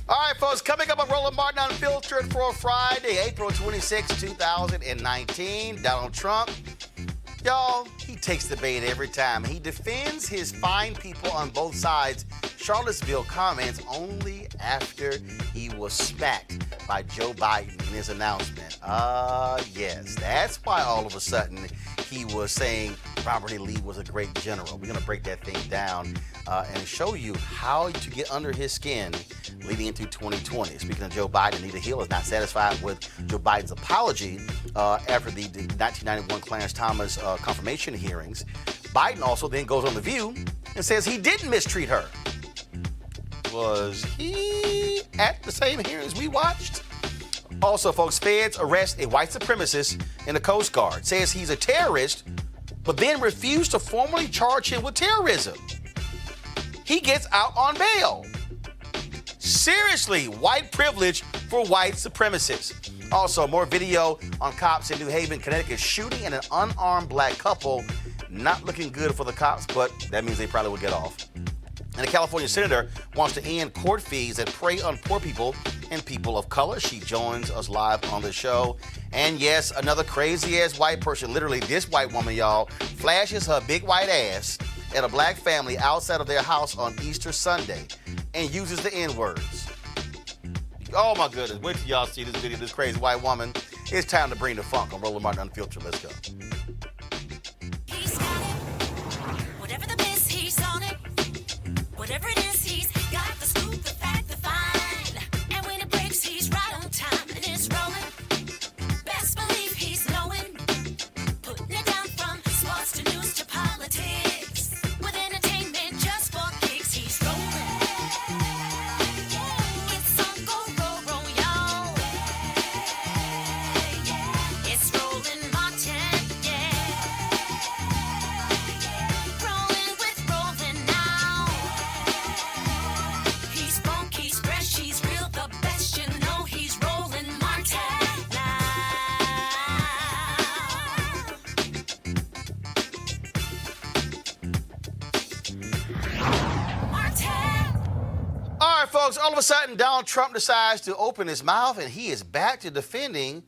All right, folks, coming up on Roland Martin Unfiltered for Friday, April 26, 2019. Donald Trump, y'all, he takes the bait every time. He defends his fine people on both sides. Charlottesville comments only after he was smacked by Joe Biden in his announcement. Yes, that's why all of a sudden he was saying Robert E. Lee was a great general. We're going to break that thing down and show you how to get under his skin leading into 2020. Speaking of Joe Biden, Anita Hill is not satisfied with Joe Biden's apology after the 1991 Clarence Thomas confirmation hearings. Biden also then goes on The View and says he didn't mistreat her. Was he at the same hearings we watched? Also, folks, feds arrest a white supremacist in the Coast Guard. Says he's a terrorist, but then refused to formally charge him with terrorism. He gets out on bail. Seriously, white privilege for white supremacists. Also, more video on cops in New Haven, Connecticut, shooting at an unarmed black couple. Not looking good for the cops, but that means they probably will get off. And a California senator wants to end court fees that prey on poor people and people of color. She joins us live on the show. And yes, another crazy-ass white person, literally this white woman, y'all, flashes her big white ass at a black family outside of their house on Easter Sunday and uses the N-words. Oh, my goodness. Wait till y'all see this video of this crazy white woman. It's time to bring the funk on Roland Martin Unfiltered. Let's go. He's got it. Whatever the miss, he's on it. Whatever it is, he's got the scoop, the fact, the fine. And when it breaks, he's right on time and it's rolling. Best believe he's knowing. Putting it down from sports to news to politics. With entertainment just for kicks, he's rolling. It's on go, y'all. It's Roland Martin, yeah. Rolling with Roland now. He's funk, he's fresh, he's real, the best, you know he's Roland Martin now. Martin. All right, folks, all of a sudden, Donald Trump decides to open his mouth, and he is back to defending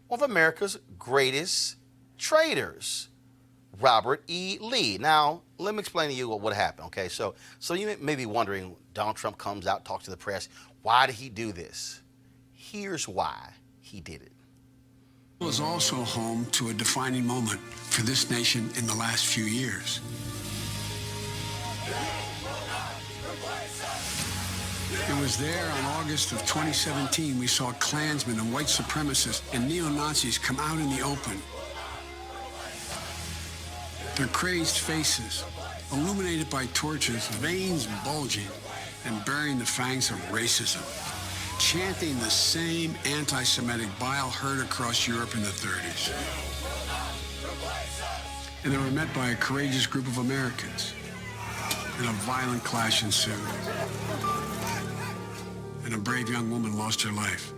one of America's greatest traitors, Robert E. Lee. Now, let me explain to you what happened, okay? So you may be wondering, Donald Trump comes out, talks to the press. Why did he do this? Here's why he did it. It was also home to a defining moment for this nation in the last few years. It was there on August of 2017 we saw Klansmen and white supremacists and neo-Nazis come out in the open. Their crazed faces, illuminated by torches, veins bulging and bearing the fangs of racism, chanting the same anti-Semitic bile heard across Europe in the 30s. And they were met by a courageous group of Americans, and a violent clash ensued. And a brave young woman lost her life.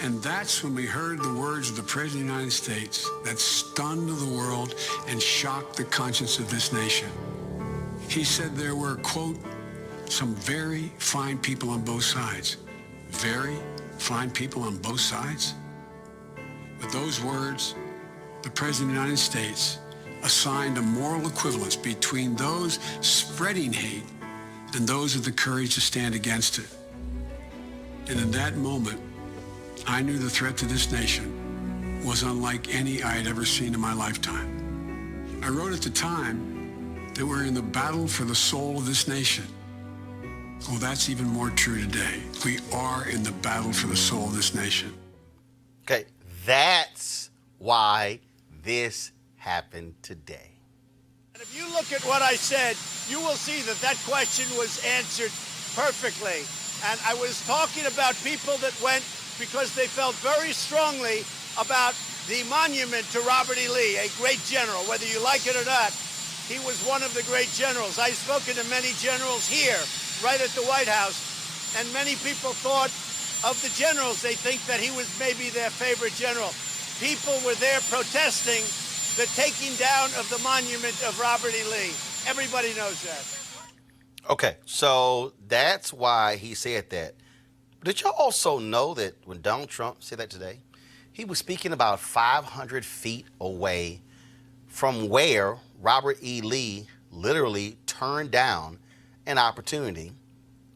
And that's when we heard the words of the President of the United States that stunned the world and shocked the conscience of this nation. He said there were, quote, some very fine people on both sides. Very fine people on both sides? With those words, the President of the United States assigned a moral equivalence between those spreading hate and those with the courage to stand against it. And in that moment, I knew the threat to this nation was unlike any I had ever seen in my lifetime. I wrote at the time that we're in the battle for the soul of this nation. Well, that's even more true today. We are in the battle for the soul of this nation. Okay, that's why this happened today. And if you look at what I said, you will see that that question was answered perfectly. And I was talking about people that went because they felt very strongly about the monument to Robert E. Lee, a great general. Whether you like it or not, he was one of the great generals. I've spoken to many generals here, right at the White House, and many people thought of the generals. They think that he was maybe their favorite general. People were there protesting the taking down of the monument of Robert E. Lee. Everybody knows that. Okay, so that's why he said that. Did y'all also know that when Donald Trump said that today, he was speaking about 500 feet away from where Robert E. Lee literally turned down an opportunity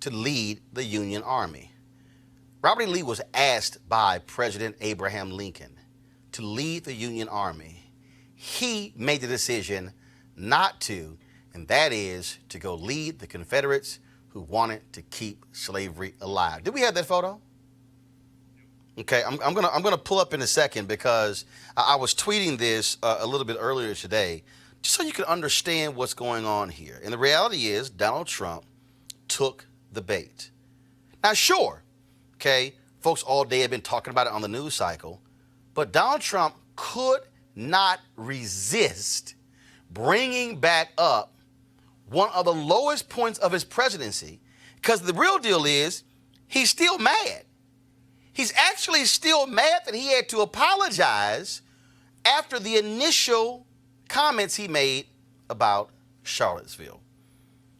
to lead the Union Army. Robert E. Lee was asked by President Abraham Lincoln to lead the Union Army. He made the decision not to, and that is to go lead the Confederates who wanted to keep slavery alive. Did we have that photo? Okay, I'm gonna pull up in a second because I was tweeting this a little bit earlier today, just so you can understand what's going on here. And the reality is, Donald Trump took the bait. Now, sure, okay, folks all day have been talking about it on the news cycle, but Donald Trump could not resist bringing back up one of the lowest points of his presidency, because the real deal is he's still mad. He's actually still mad that he had to apologize after the initial comments he made about Charlottesville.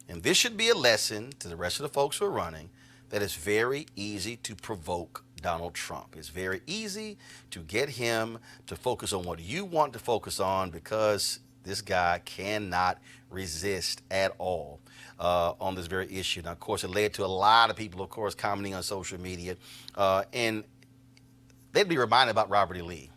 And this should be a lesson to the rest of the folks who are running that it's very easy to provoke Donald Trump. It's very easy to get him to focus on what you want to focus on, because this guy cannot resist at all on this very issue. Now, of course, it led to a lot of people, of course, commenting on social media, and they'd be reminded about Robert E. Lee.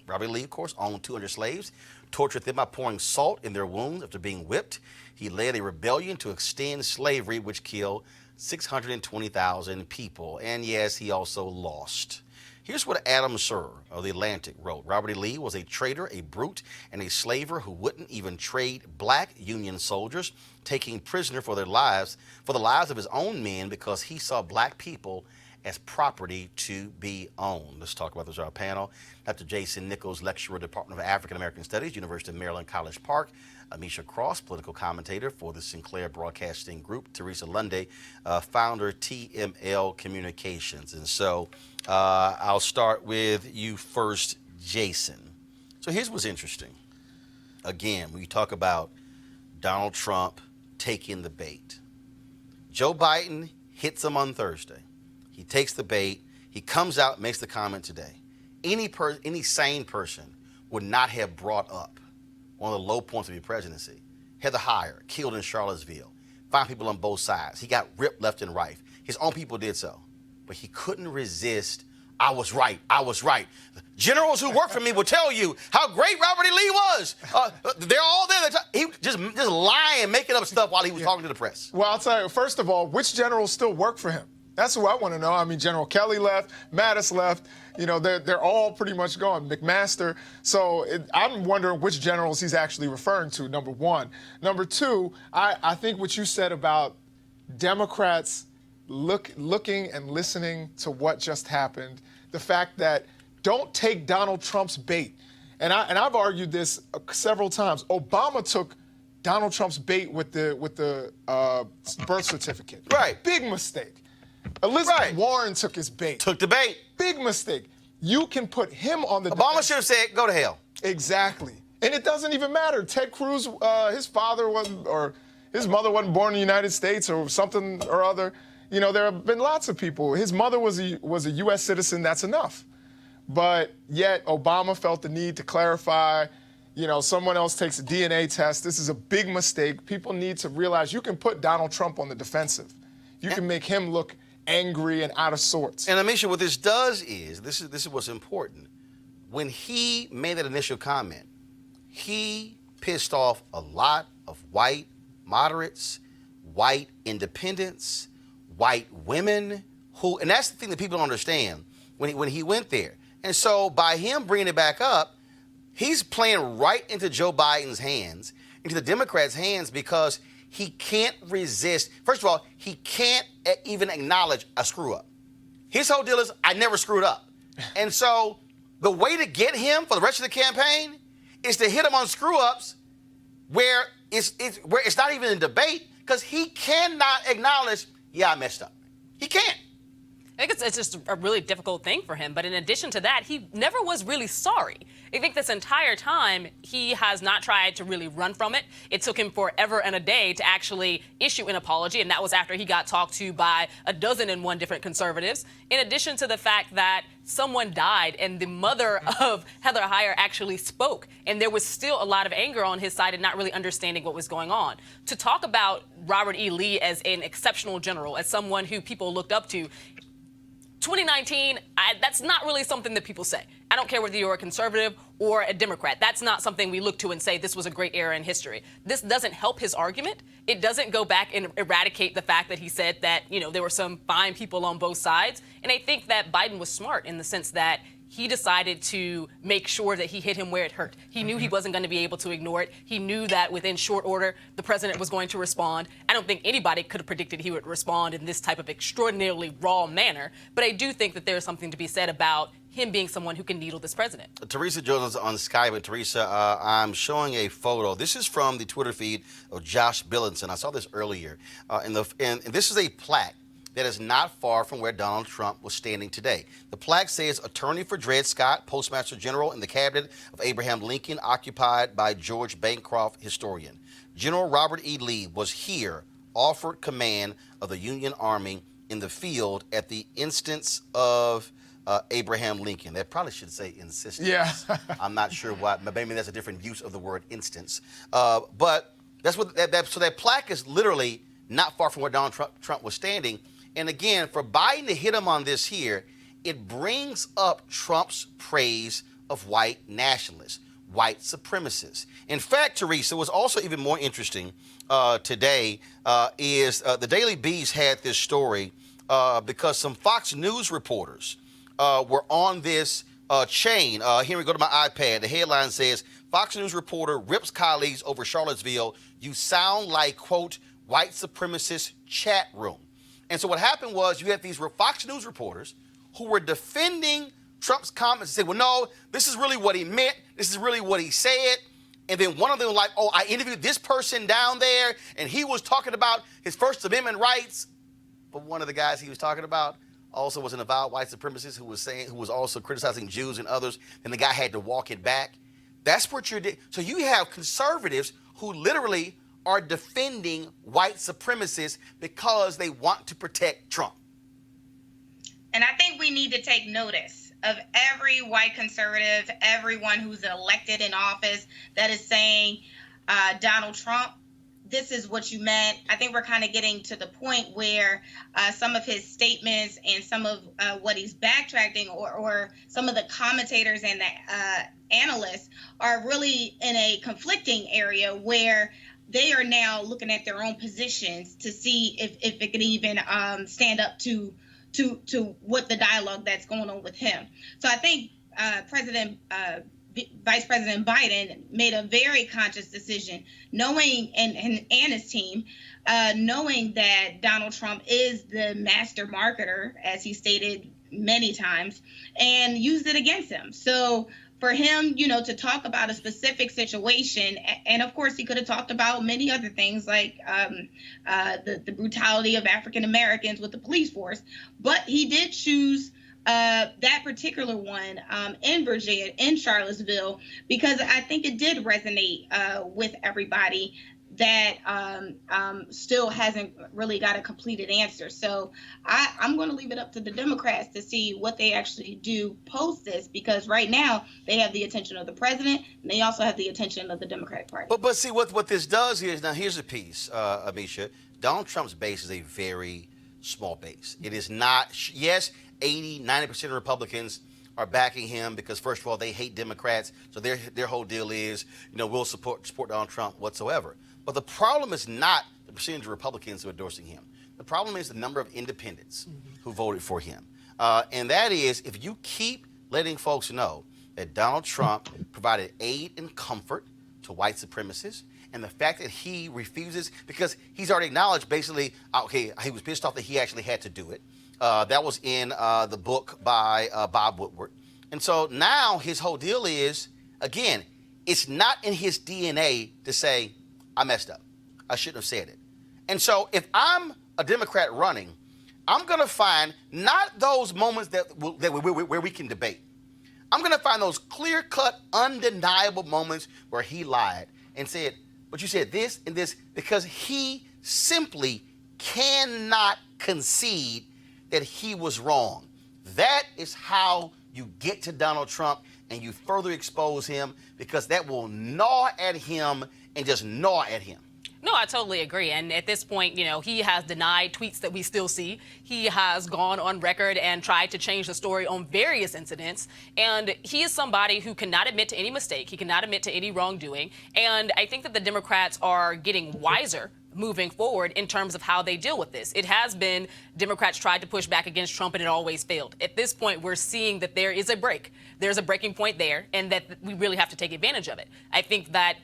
Robert E. Lee, of course, owned 200 slaves, tortured them by pouring salt in their wounds after being whipped. He led a rebellion to extend slavery, which killed 620,000 people. And yes, he also lost. Here's what Adam Sir of The Atlantic wrote. Robert E. Lee was a traitor, a brute, and a slaver who wouldn't even trade black Union soldiers taking prisoner for the lives of his own men, because he saw black people as property to be owned. Let's talk about this on our panel. Dr. Jason Nichols, lecturer, Department of African American Studies, University of Maryland, College Park. Amisha Cross, political commentator for the Sinclair Broadcasting Group. Teresa Lunde, founder, TML Communications. And so I'll start with you first, Jason. So here's what's interesting. Again, when you talk about Donald Trump taking the bait, Joe Biden hits him on Thursday. He takes the bait. He comes out, makes the comment today. Any sane person would not have brought up one of the low points of your presidency. Heather Heyer, killed in Charlottesville. 5 people on both sides. He got ripped left and right. His own people did so. But he couldn't resist, I was right, I was right. Generals who work for me will tell you how great Robert E. Lee was. They're all there. He just lying, making up stuff while he was talking to the press. Well, I'll tell you, first of all, which generals still work for him? That's who I want to know. I mean, General Kelly left, Mattis left. You know, they're all pretty much gone. McMaster. So I'm wondering which generals he's actually referring to, number one. Number two, I think what you said about Democrats looking and listening to what just happened, the fact that don't take Donald Trump's bait. And I've argued this several times. Obama took Donald Trump's bait with the birth certificate. Right. Big mistake. Elizabeth Warren took his bait. Took the bait. Big mistake. You can put him on the Obama should have said, go to hell. Exactly. And it doesn't even matter. Ted Cruz, his father wasn't, or his mother wasn't born in the United States or something or other. You know, there have been lots of people. His mother was a U.S. citizen. That's enough. But yet Obama felt the need to clarify, you know, someone else takes a DNA test. This is a big mistake. People need to realize you can put Donald Trump on the defensive. You can make him look angry and out of sorts. And Amisha, what this does is, this is what's important. When he made that initial comment, he pissed off a lot of white moderates, white independents, white women, and that's the thing that people don't understand when he went there. And so by him bringing it back up, he's playing right into Joe Biden's hands, into the Democrats' hands, because he can't resist. First of all, he can't even acknowledge a screw up. His whole deal is, I never screwed up. And so the way to get him for the rest of the campaign is to hit him on screw ups where it's not even a debate, because he cannot acknowledge, yeah, I messed up. He can't. think it's just a really difficult thing for him. But in addition to that, he never was really sorry. I think this entire time, he has not tried to really run from it. It took him forever and a day to actually issue an apology, and that was after he got talked to by 12 different conservatives. In addition to the fact that someone died and the mother of Heather Heyer actually spoke, and there was still a lot of anger on his side and not really understanding what was going on. To talk about Robert E. Lee as an exceptional general, as someone who people looked up to, 2019, that's not really something that people say. I don't care whether you're a conservative or a Democrat. That's not something we look to and say this was a great era in history. This doesn't help his argument. It doesn't go back and eradicate the fact that he said that, there were some fine people on both sides. And I think that Biden was smart in the sense that he decided to make sure that he hit him where it hurt. He knew he wasn't going to be able to ignore it. He knew that within short order, the president was going to respond. I don't think anybody could have predicted he would respond in this type of extraordinarily raw manner. But I do think that there's something to be said about him being someone who can needle this president. Teresa Jones on Skype. And Teresa, I'm showing a photo. This is from the Twitter feed of Josh Billinson. I saw this earlier. And this is a plaque that is not far from where Donald Trump was standing today. The plaque says, Attorney for Dred Scott, Postmaster General in the cabinet of Abraham Lincoln, occupied by George Bancroft, historian. General Robert E. Lee was here, offered command of the Union Army in the field at the instance of Abraham Lincoln. That probably should say insistence. Yeah. I'm not sure why. Maybe that's a different use of the word instance. But that's what so that plaque is literally not far from where Donald Trump was standing. And again, for Biden to hit him on this here, it brings up Trump's praise of white nationalists, white supremacists. In fact, Teresa, what's also even more interesting today is the Daily Beast had this story because some Fox News reporters were on this chain. Here we go to my iPad. The headline says, Fox News reporter rips colleagues over Charlottesville. You sound like, quote, white supremacist chat room. And so what happened was you had these Fox News reporters who were defending Trump's comments and said, well, no, this is really what he meant. This is really what he said. And then one of them was like, oh, I interviewed this person down there, and he was talking about his First Amendment rights. But one of the guys he was talking about also was an avowed white supremacist who was also criticizing Jews and others, and the guy had to walk it back. That's what you're doing. So you have conservatives who literally are defending white supremacists because they want to protect Trump. And I think we need to take notice of every white conservative, everyone who's elected in office that is saying, Donald Trump, this is what you meant. I think we're kind of getting to the point where some of his statements and some of what he's backtracking or some of the commentators and the analysts are really in a conflicting area where they are now looking at their own positions to see if it can even stand up to what the dialogue that's going on with him. So I think Vice President Biden made a very conscious decision, knowing and his team, knowing that Donald Trump is the master marketer, as he stated many times, and used it against him. So for him, to talk about a specific situation, and of course he could have talked about many other things like the brutality of African Americans with the police force, but he did choose that particular one in Virginia, in Charlottesville, because I think it did resonate with everybody that still hasn't really got a completed answer. So I'm going to leave it up to the Democrats to see what they actually do post this, because right now they have the attention of the president and they also have the attention of the Democratic Party. But see, what this does is, now here's the piece, Amisha. Donald Trump's base is a very small base. It is not, yes, 80-90% of Republicans are backing him because, first of all, they hate Democrats. So their whole deal is, we'll support Donald Trump whatsoever. But the problem is not the percentage of Republicans who are endorsing him. The problem is the number of independents who voted for him. And that is, if you keep letting folks know that Donald Trump provided aid and comfort to white supremacists, and the fact that he refuses, because he's already acknowledged basically, okay, he was pissed off that he actually had to do it. That was in the book by Bob Woodward. And so now his whole deal is, again, it's not in his DNA to say, I messed up. I shouldn't have said it. And so if I'm a Democrat running, I'm going to find not those moments where we can debate. I'm going to find those clear-cut, undeniable moments where he lied and said, but you said this and this, because he simply cannot concede that he was wrong. That is how you get to Donald Trump and you further expose him, because that will gnaw at him and just gnaw at him. No, I totally agree. And at this point, he has denied tweets that we still see. He has gone on record and tried to change the story on various incidents. And he is somebody who cannot admit to any mistake. He cannot admit to any wrongdoing. And I think that the Democrats are getting wiser moving forward in terms of how they deal with this. It has been Democrats tried to push back against Trump and it always failed. At this point, we're seeing that there is a break. There's a breaking point there, and that we really have to take advantage of it. I think that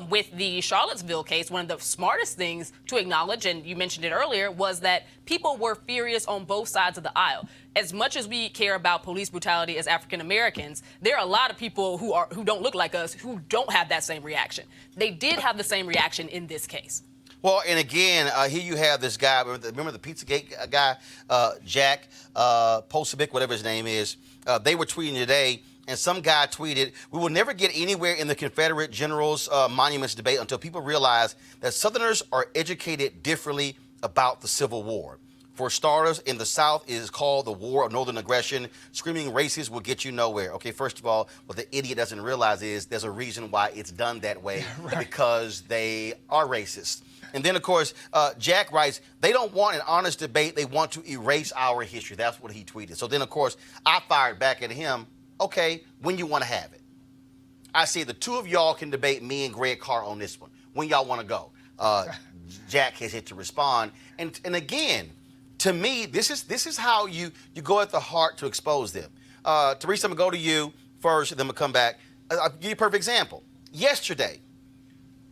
with the Charlottesville case, one of the smartest things to acknowledge, and you mentioned it earlier, was that people were furious on both sides of the aisle. As much as we care about police brutality as African Americans, there are a lot of people who don't look like us who don't have that same reaction. They did have the same reaction in this case. Well, and again, here you have this guy, remember the Pizzagate guy, Jack Posobiec, whatever his name is. They were tweeting today, and some guy tweeted, "We will never get anywhere in the Confederate Generals Monuments debate until people realize that Southerners are educated differently about the Civil War. For starters, in the South, it is called the War of Northern Aggression. Screaming racist will get you nowhere." Okay, first of all, what the idiot doesn't realize is there's a reason why it's done that way, right. Because they are racist. And then, of course, Jack writes, "They don't want an honest debate. They want to erase our history." That's what he tweeted. So then, of course, I fired back at him. Okay, when you want to have it? I say the two of y'all can debate me and Greg Carr on this one. When y'all want to go? Jack has yet to respond. And again, to me, this is how you go at the heart to expose them. Teresa, I'm going to go to you first, and then I'm going to come back. I'll give you a perfect example. Yesterday,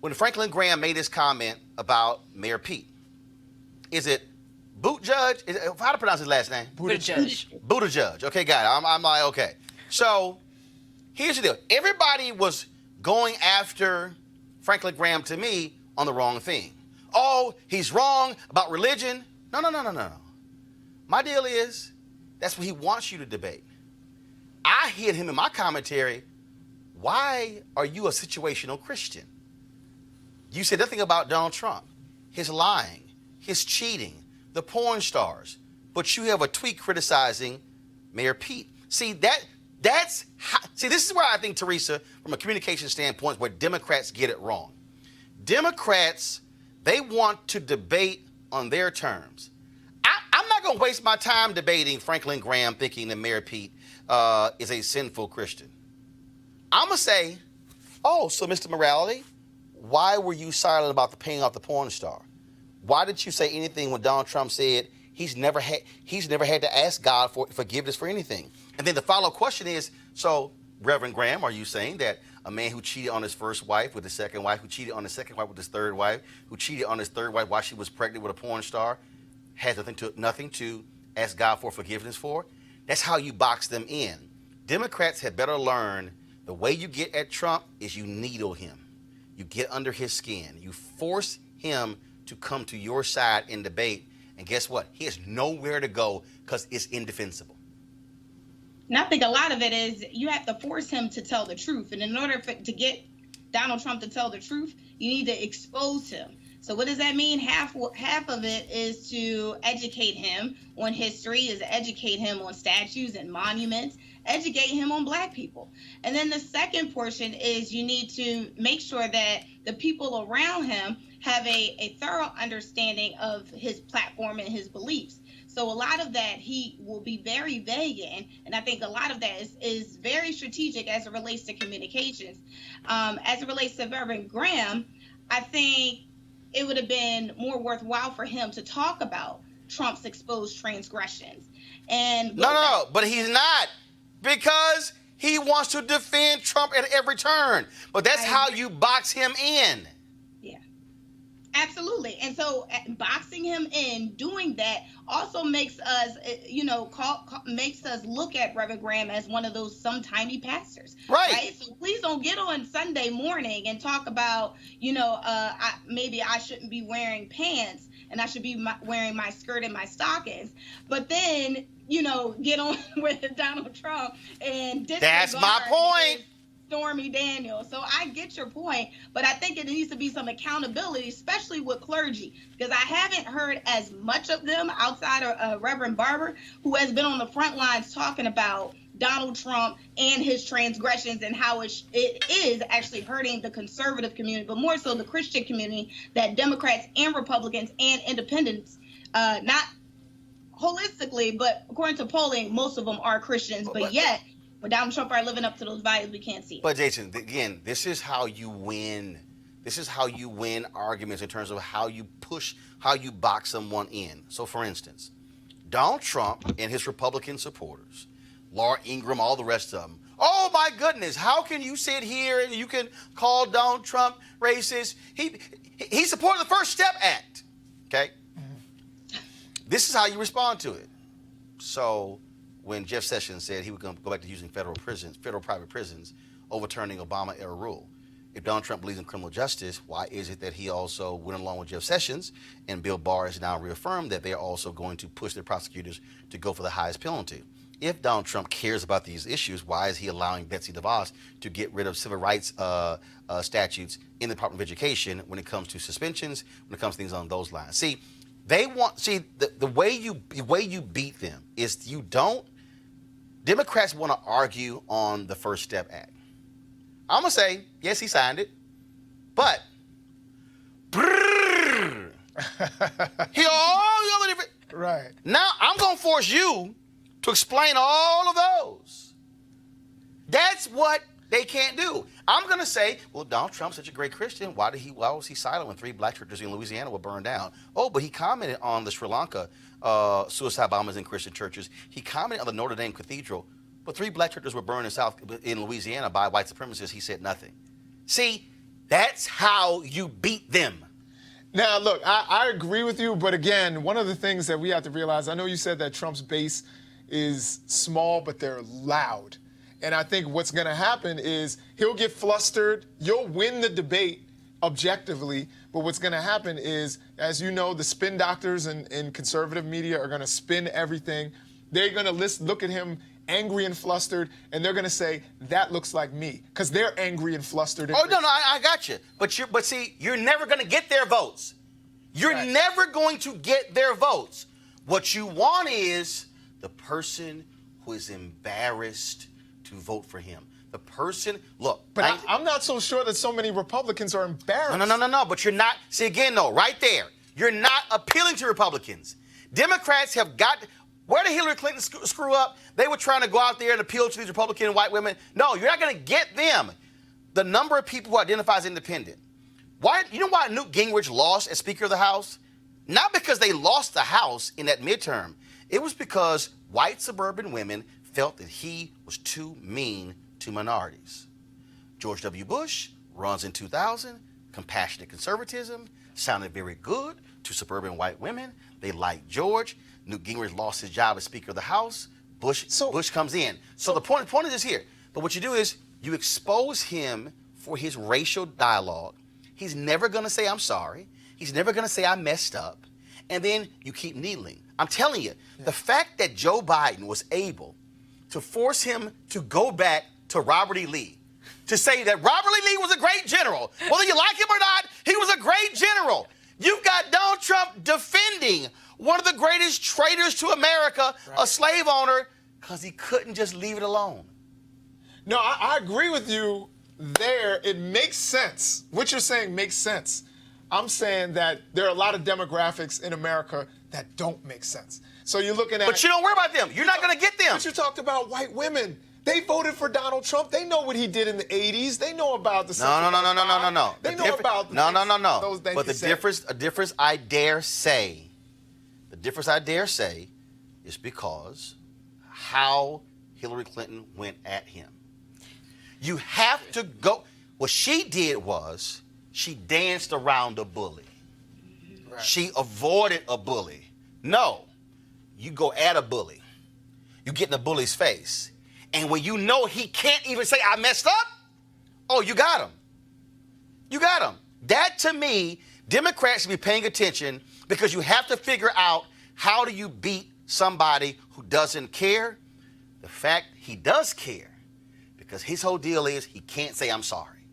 when Franklin Graham made his comment about Mayor Pete, is it Buttigieg? How to pronounce his last name? Buttigieg. Buttigieg. Okay, got it. I'm like, okay. So here's the deal. Everybody was going after Franklin Graham, to me, on the wrong thing. Oh, he's wrong about religion. No. My deal is, that's what he wants you to debate. I hit him in my commentary, why are you a situational Christian? You said nothing about Donald Trump, his lying, his cheating, the porn stars, but you have a tweet criticizing Mayor Pete. See, this is where I think, Teresa, from a communication standpoint, where Democrats get it wrong. Democrats, they want to debate on their terms. I'm not going to waste my time debating Franklin Graham thinking that Mayor Pete is a sinful Christian. I'm going to say, oh, so Mr. Morality, why were you silent about the paying off the porn star? Why didn't you say anything when Donald Trump said he's never had to ask God for forgiveness for anything? And then the follow-up question is, so, Reverend Graham, are you saying that a man who cheated on his first wife with his second wife, who cheated on his second wife with his third wife, who cheated on his third wife while she was pregnant with a porn star, has nothing to ask God for forgiveness for? That's how you box them in. Democrats had better learn the way you get at Trump is you needle him. You get under his skin. You force him to come to your side in debate. And guess what? He has nowhere to go because it's indefensible. And I think a lot of it is you have to force him to tell the truth. And in order to get Donald Trump to tell the truth, you need to expose him. So what does that mean? Half of it is to educate him on history, is to educate him on statues and monuments, educate him on Black people. And then the second portion is you need to make sure that the people around him have a thorough understanding of his platform and his beliefs. So a lot of that he will be very vague in, and I think a lot of that is very strategic as it relates to communications. As it relates to Reverend Graham, I think it would have been more worthwhile for him to talk about Trump's exposed transgressions. And No, but he's not, because he wants to defend Trump at every turn. But that's how you box him in. Yeah, absolutely. And so boxing him in, doing that, also makes us, makes us look at Reverend Graham as one of those some-timey pastors. Right? So please don't get on Sunday morning and talk about, maybe I shouldn't be wearing pants and I should be wearing my skirt and my stockings. But then, get on with Donald Trump and disregard That's my point. Stormy Daniels. So I get your point, but I think it needs to be some accountability, especially with clergy, because I haven't heard as much of them outside of Reverend Barber, who has been on the front lines talking about Donald Trump and his transgressions and how it is actually hurting the conservative community, but more so the Christian community, that Democrats and Republicans and independents, not holistically, but according to polling, most of them are Christians, but yet when Donald Trump are living up to those values, we can't see it. But Jason, again, this is how you win. This is how you win arguments in terms of how you box someone in. So, for instance, Donald Trump and his Republican supporters, Laura Ingraham, all the rest of them. Oh my goodness, how can you sit here and you can call Donald Trump racist? He supported the First Step Act. Okay? This is how you respond to it. So when Jeff Sessions said he was going to go back to using federal private prisons, overturning Obama-era rule, if Donald Trump believes in criminal justice, why is it that he also went along with Jeff Sessions and Bill Barr has now reaffirmed that they are also going to push their prosecutors to go for the highest penalty? If Donald Trump cares about these issues, why is he allowing Betsy DeVos to get rid of civil rights statutes in the Department of Education when it comes to suspensions, when it comes to things on those lines? See, the way you beat them is Democrats want to argue on the First Step Act. I'm going to say, yes, he signed it, but he all the other different. Right. Now I'm going to force you to explain all of those. That's what they can't do. I'm going to say, well, Donald Trump's such a great Christian. Why was he silent when 3 black churches in Louisiana were burned down? Oh, but he commented on the Sri Lanka suicide bombers in Christian churches. He commented on the Notre Dame Cathedral, but 3 black churches were burned in Louisiana by white supremacists. He said nothing. See, that's how you beat them. Now, look, I agree with you, but again, one of the things that we have to realize, I know you said that Trump's base is small, but they're loud. And I think what's going to happen is he'll get flustered. You'll win the debate objectively, but what's going to happen is, as you know, the spin doctors in conservative media are going to spin everything. They're going to look at him angry and flustered, and they're going to say, that looks like me, because they're angry and flustered. Oh, no, I got you. But see, you're never going to get their votes. You're Right. never going to get their votes. What you want is the person who is embarrassed to vote for him. The person, look. But I'm not so sure that so many Republicans are embarrassed. No. But you're not. See, again, though, right there, you're not appealing to Republicans. Democrats have got. Where did Hillary Clinton screw up? They were trying to go out there and appeal to these Republican white women. No, you're not going to get them. The number of people who identify as independent. Why? You know why Newt Gingrich lost as Speaker of the House? Not because they lost the House in that midterm. It was because white suburban women felt that he was too mean to minorities. George W. Bush runs in 2000, compassionate conservatism, sounded very good to suburban white women. They liked George. Newt Gingrich lost his job as Speaker of the House. Bush comes in. So the point is this here. But what you do is you expose him for his racial dialogue. He's never going to say, I'm sorry. He's never going to say, I messed up. And then you keep needling. I'm telling you, the fact that Joe Biden was able to force him to go back to Robert E. Lee, to say that Robert E. Lee was a great general, whether you like him or not, he was a great general. You've got Donald Trump defending one of the greatest traitors to America, a slave owner, because he couldn't just leave it alone. No, I agree with you there. It makes sense. What you're saying makes sense. I'm saying that there are a lot of demographics in America that don't make sense. So you're looking at... But you don't worry about them. You're not going to get them. But you talked about white women. They voted for Donald Trump. They know what he did in the 80s. They know about the... No. They know about the... No. But the difference I dare say is because how Hillary Clinton went at him. You have to go... What she did was she danced around a bully. Right. She avoided a bully. No. You go at a bully. You get in the bully's face. And when you know he can't even say, I messed up, oh, you got him. You got him. That, to me, Democrats should be paying attention because you have to figure out how do you beat somebody who doesn't care. The fact he does care, because his whole deal is he can't say I'm sorry.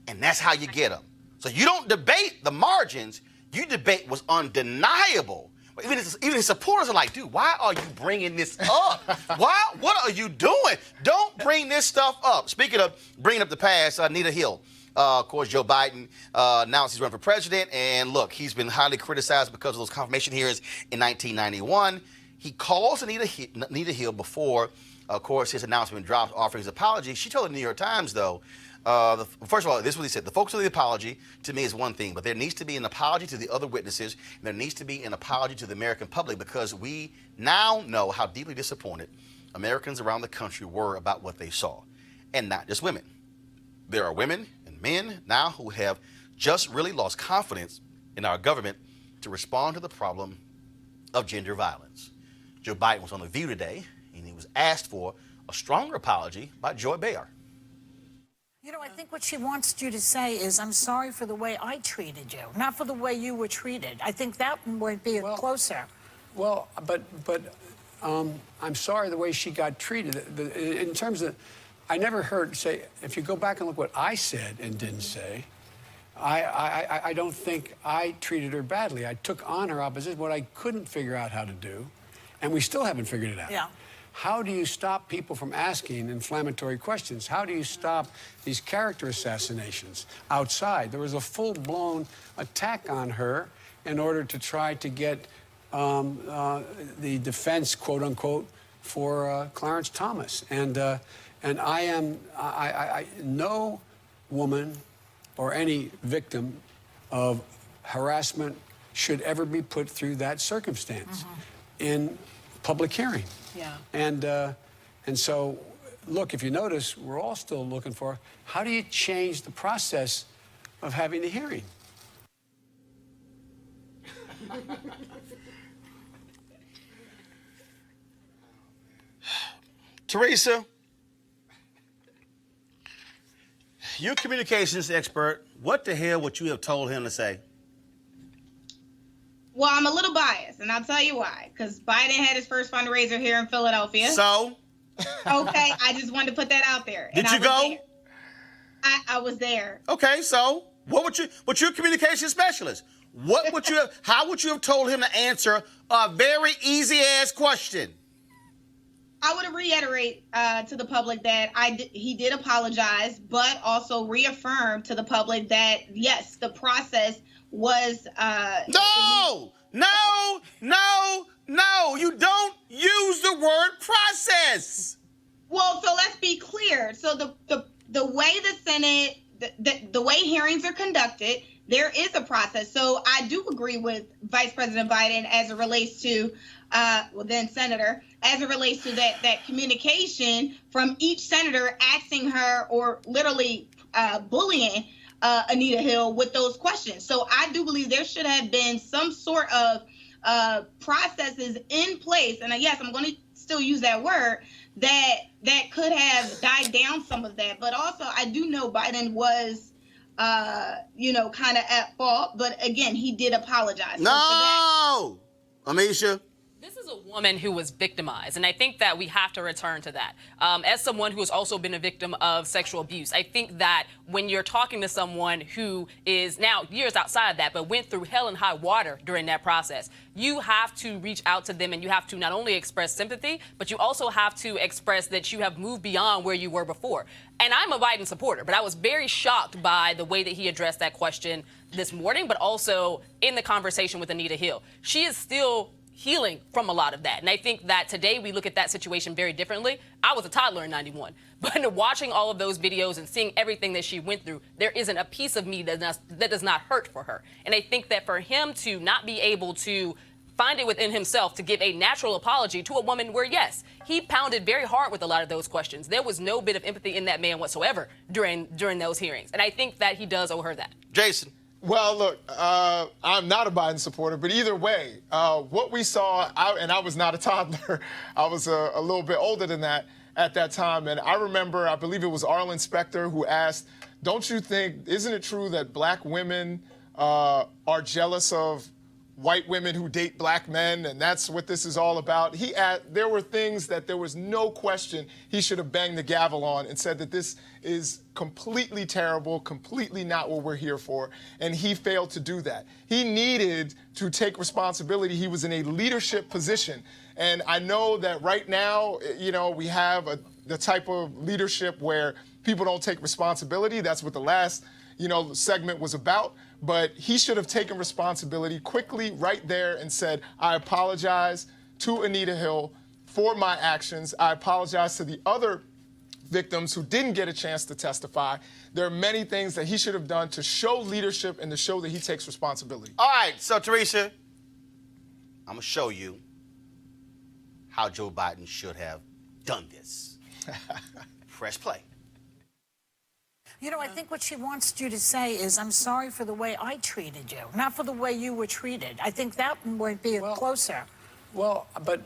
And that's how you get him. So you don't debate the margins, you debate what's undeniable. Even his supporters are like, dude, why are you bringing this up? What are you doing? Don't bring this stuff up. Speaking of bringing up the past, Anita Hill. Of course, Joe Biden announced he's running for president. And look, he's been highly criticized because of those confirmation hearings in 1991. He calls Anita Hill before, of course, his announcement dropped offering his apology. She told the New York Times, though, first of all, this is what he said. The focus of the apology, to me, is one thing, but there needs to be an apology to the other witnesses, and there needs to be an apology to the American public, because we now know how deeply disappointed Americans around the country were about what they saw. And not just women. There are women and men now who have just really lost confidence in our government to respond to the problem of gender violence. Joe Biden was on The View today, and he was asked for a stronger apology by Joy Behar. You know, I think what she wants you to say is, I'm sorry for the way I treated you, not for the way you were treated. I think that would be closer. Well, but I'm sorry the way she got treated. In terms of, I never heard say, if you go back and look what I said and didn't say, I don't think I treated her badly. I took on her opposition, what I couldn't figure out how to do, and we still haven't figured it out. Yeah. How do you stop people from asking inflammatory questions? How do you stop these character assassinations outside? There was a full-blown attack on her in order to try to get the defense, quote unquote, for Clarence Thomas. And no woman or any victim of harassment should ever be put through that circumstance in public hearing. Yeah. And so, look, if you notice, we're all still looking for, how do you change the process of having a hearing? Teresa, you're a communications expert. What the hell would you have told him to say? Well, I'm a little biased, and I'll tell you why. Because Biden had his first fundraiser here in Philadelphia. So? Okay, I just wanted to put that out there. Did you go? I was there. Okay, so but you're a communication specialist. How would you have told him to answer a very easy ass question? I would reiterate to the public that he did apologize, but also reaffirm to the public that, yes, the process was... No, you don't use the word process. Well, so let's be clear. So the way the Senate, the way hearings are conducted, there is a process. So I do agree with Vice President Biden as it relates to, then Senator, as it relates to that communication from each senator asking her or literally bullying Anita Hill with those questions. So I do believe there should have been some sort of processes in place, and yes, I'm going to still use that word, that could have died down some of that. But also, I do know Biden was, kind of at fault. But again, he did apologize. No, Amisha. This is a woman who was victimized, and I think that we have to return to that. As someone who has also been a victim of sexual abuse, I think that when you're talking to someone who is now years outside of that, but went through hell and high water during that process, you have to reach out to them, and you have to not only express sympathy, but you also have to express that you have moved beyond where you were before. And I'm a Biden supporter, but I was very shocked by the way that he addressed that question this morning, but also in the conversation with Anita Hill. She is still healing from a lot of that. And I think that today we look at that situation very differently. I was a toddler in 91, but watching all of those videos and seeing everything that she went through, there isn't a piece of me that does not hurt for her. And I think that for him to not be able to find it within himself to give a natural apology to a woman where, yes, he pounded very hard with a lot of those questions. There was no bit of empathy in that man whatsoever during those hearings. And I think that he does owe her that. Jason. Well, look, I'm not a Biden supporter, but either way, what we saw, and I was not a toddler, I was a little bit older than that at that time, and I remember, I believe it was Arlen Specter who asked, don't you think, isn't it true that black women are jealous of white women who date black men, and that's what this is all about. There were things that there was no question he should have banged the gavel on and said that this is completely terrible, completely not what we're here for, and he failed to do that. He needed to take responsibility. He was in a leadership position, and I know that right now, we have the type of leadership where people don't take responsibility. That's what the last segment was about. But he should have taken responsibility quickly right there and said, I apologize to Anita Hill for my actions. I apologize to the other victims who didn't get a chance to testify. There are many things that he should have done to show leadership and to show that he takes responsibility. All right, so Teresa, I'm going to show you how Joe Biden should have done this. Press play. I think what she wants you to say is, I'm sorry for the way I treated you, not for the way you were treated. I think that might be closer. Well, but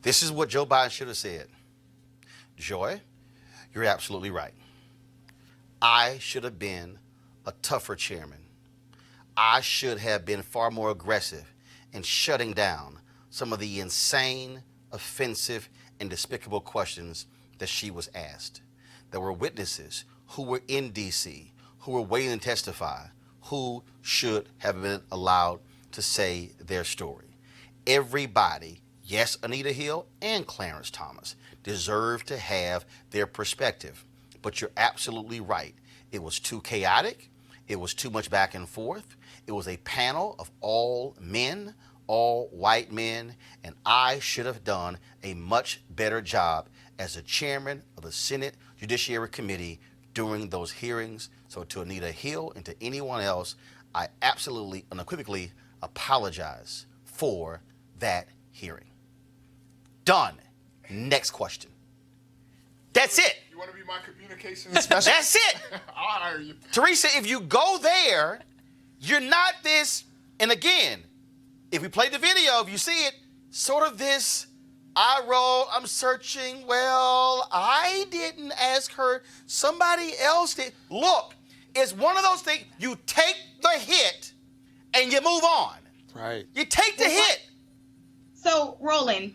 This is what Joe Biden should have said. Joy, you're absolutely right. I should have been a tougher chairman. I should have been far more aggressive in shutting down some of the insane, offensive, and despicable questions that she was asked. There were witnesses who were in D.C., who were waiting to testify, who should have been allowed to say their story. Everybody, yes, Anita Hill and Clarence Thomas, deserve to have their perspective. But you're absolutely right. It was too chaotic. It was too much back and forth. It was a panel of all men, all white men, and I should have done a much better job as the chairman of the Senate Judiciary Committee during those hearings. So to Anita Hill and to anyone else, I absolutely unequivocally apologize for that hearing. Done. Next question. That's it. You want to be my communications specialist? That's it. I'll hire you. Teresa, if you go there, you're not this, and again, if we play the video, if you see it, sort of this eye roll, I'm searching, well, I didn't ask her, somebody else did. Look, it's one of those things, you take the hit and you move on. Right. You take the hit. So, Roland,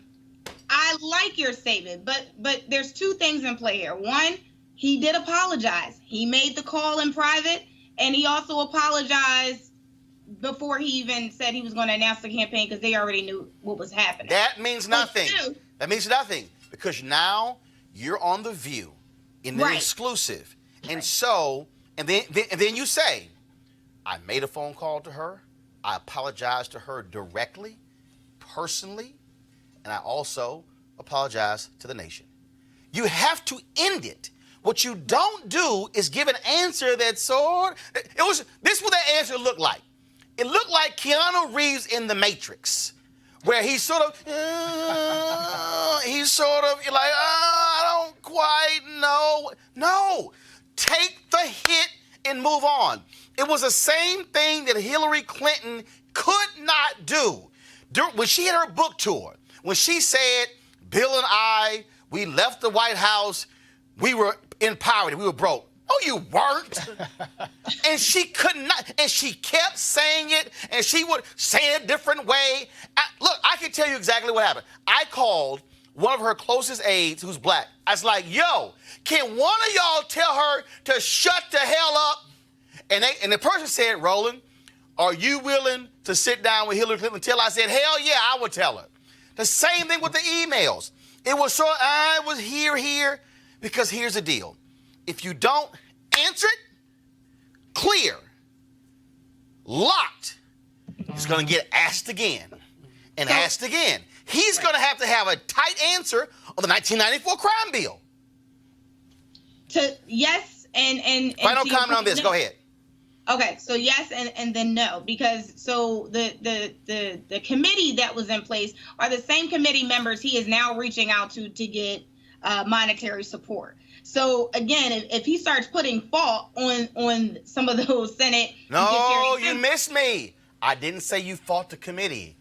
I like your statement, but there's two things in play here. One, he did apologize. He made the call in private, and he also apologized before he even said he was going to announce the campaign because they already knew what was happening. That means nothing. That means nothing because now you're on The View in the exclusive. And so, and then you say, I made a phone call to her. I apologized to her directly, personally, and I also apologize to the nation. You have to end it. What you don't do is give an answer that's this is what that answer looked like. It looked like Keanu Reeves in The Matrix, where he's sort of, you're like, I don't quite know. No, take the hit and move on. It was the same thing that Hillary Clinton could not do. When she had her book tour, when she said, Bill and I, we left the White House, we were in poverty, we were broke. No, you weren't. And she could not, and she kept saying it, and she would say it a different way. Look, I can tell you exactly what happened. I called one of her closest aides who's black. I was like, yo, can one of y'all tell her to shut the hell up? And the person said, Roland, are you willing to sit down with Hillary Clinton and tell her? I said, hell yeah, I would tell her. The same thing with the emails. It was I was here, because here's the deal. If you don't answer it, clear, locked, he's going to get asked again and asked again. He's going to have a tight answer on the 1994 crime bill. Yes, and final comment on this. Go ahead. Okay, so yes and then no, because so the committee that was in place are the same committee members he is now reaching out to get monetary support. So again, if he starts putting fault on some of those Senate, no, you missed me. I didn't say you fought the committee.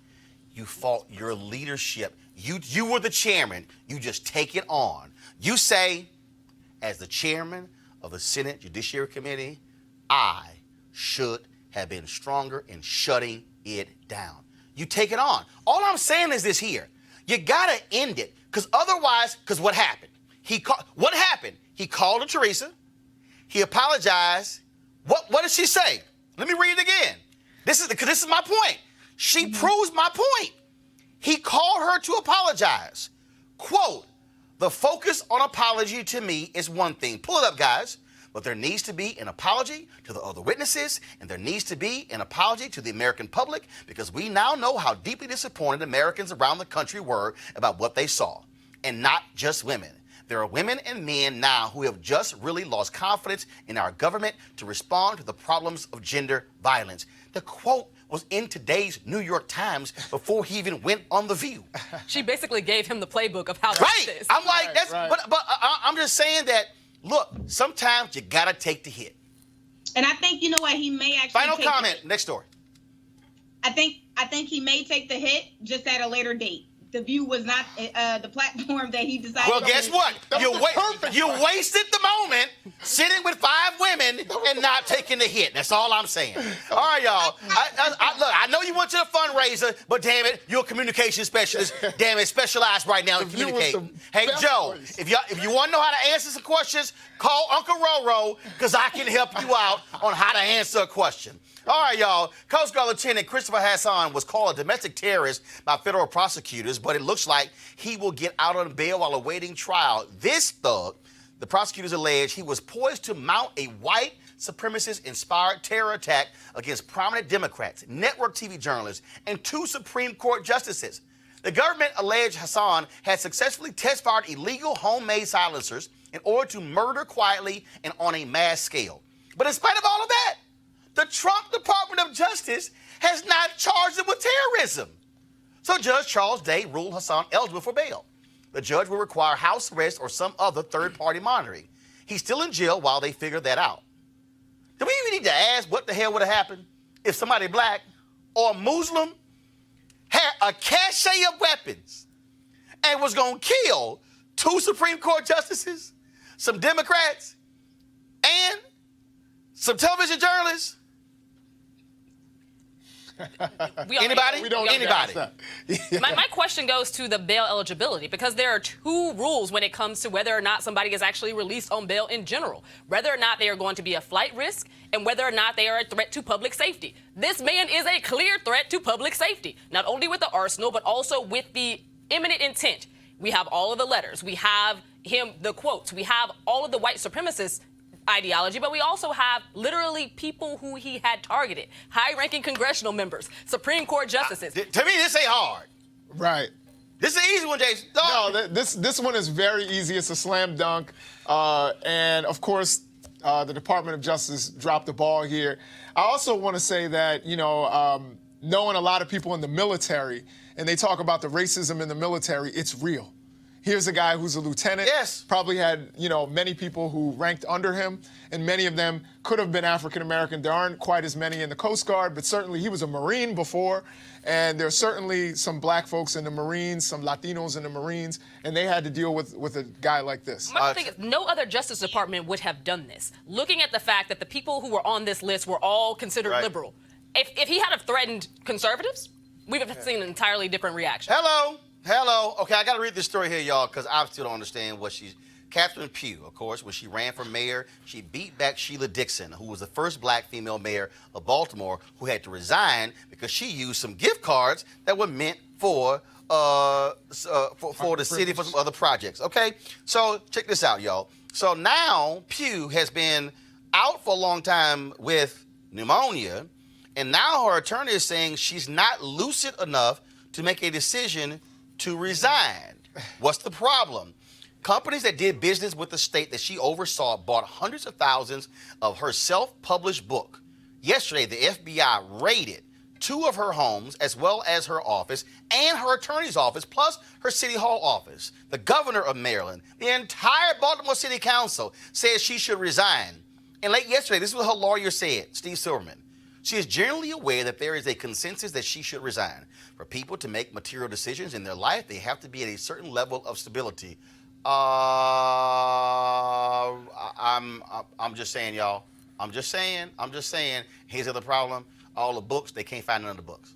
You fought your leadership. You were the chairman. You just take it on. You say, as the chairman of the Senate Judiciary Committee, I should have been stronger in shutting it down. You take it on. All I'm saying is this here. You got to end it. Because otherwise, because what happened? What happened? He called her Teresa. He apologized. What did she say? Let me read it again. This is my point. She proves my point. He called her to apologize. Quote, the focus on apology to me is one thing. Pull it up, guys. But there needs to be an apology to the other witnesses, and there needs to be an apology to the American public, because we now know how deeply disappointed Americans around the country were about what they saw. And not just women. There are women and men now who have just really lost confidence in our government to respond to the problems of gender violence. The quote was in today's New York Times before he even went on The View. She basically gave him the playbook of how to Right. do this. I'm like, but I'm just saying that, look, sometimes you got to take the hit. And I think, you know what, he may actually Final take comment. Next story. I think he may take the hit just at a later date. The View was not the platform that he decided. Well, guess what? You wasted the moment sitting with 5 women and not taking the hit. That's all I'm saying. All right, y'all. Look, I know you went to the fundraiser, but damn it, you're a communication specialist. Damn it, specialized right now in communicating. Hey, Joe, if you want to know how to answer some questions, call Uncle Roro, because I can help you out on how to answer a question. All right, y'all. Coast Guard Lieutenant Christopher Hassan was called a domestic terrorist by federal prosecutors, but it looks like he will get out on bail while awaiting trial. This thug, the prosecutors allege he was poised to mount a white supremacist-inspired terror attack against prominent Democrats, network TV journalists, and 2 Supreme Court justices. The government alleged Hassan had successfully test-fired illegal homemade silencers in order to murder quietly and on a mass scale. But in spite of all of that, the Trump Department of Justice has not charged him with terrorism. So Judge Charles Day ruled Hassan eligible for bail. The judge will require house arrest or some other third-party monitoring. He's still in jail while they figure that out. Do we even need to ask what the hell would have happened if somebody black or Muslim had a cache of weapons and was going to kill 2 Supreme Court justices, some Democrats, and some television journalists? Anybody? Anybody? My question goes to the bail eligibility, because there are 2 rules when it comes to whether or not somebody is actually released on bail in general. Whether or not they are going to be a flight risk and whether or not they are a threat to public safety. This man is a clear threat to public safety, not only with the arsenal, but also with the imminent intent. We have all of the letters. We have the quotes. We have all of the white supremacist ideology, but we also have literally people who he had targeted, high-ranking congressional members, Supreme Court justices. To me, this ain't hard. Right. This is an easy one, Jason. No, this one is very easy. It's a slam dunk. And, of course, the Department of Justice dropped the ball here. I also want to say that, knowing a lot of people in the military, and they talk about the racism in the military, it's real. Here's a guy who's a lieutenant. Yes. Probably had, many people who ranked under him, and many of them could have been African American. There aren't quite as many in the Coast Guard, but certainly he was a Marine before, and there's certainly some black folks in the Marines, some Latinos in the Marines, and they had to deal with a guy like this. My thing is, no other Justice Department would have done this. Looking at the fact that the people who were on this list were all considered liberal. If he had have threatened conservatives, we would have seen an entirely different reaction. Hello. Okay, I got to read this story here, y'all, because I still don't understand what she's... Catherine Pugh, of course, when she ran for mayor, she beat back Sheila Dixon, who was the first black female mayor of Baltimore, who had to resign because she used some gift cards that were meant for the city for some other projects. Okay, so check this out, y'all. So now Pugh has been out for a long time with pneumonia, and now her attorney is saying she's not lucid enough to make a decision to resign. What's the problem? Companies that did business with the state that she oversaw bought hundreds of thousands of her self-published book. Yesterday, the FBI raided 2 of her homes, as well as her office and her attorney's office, plus her city hall office. The governor of Maryland, the entire Baltimore City Council says she should resign. And late yesterday, this is what her lawyer said, Steve Silverman. She is generally aware that there is a consensus that she should resign. For people to make material decisions in their life, they have to be at a certain level of stability. I'm just saying, y'all, I'm just saying. Here's the other problem. All the books, they can't find none of the books.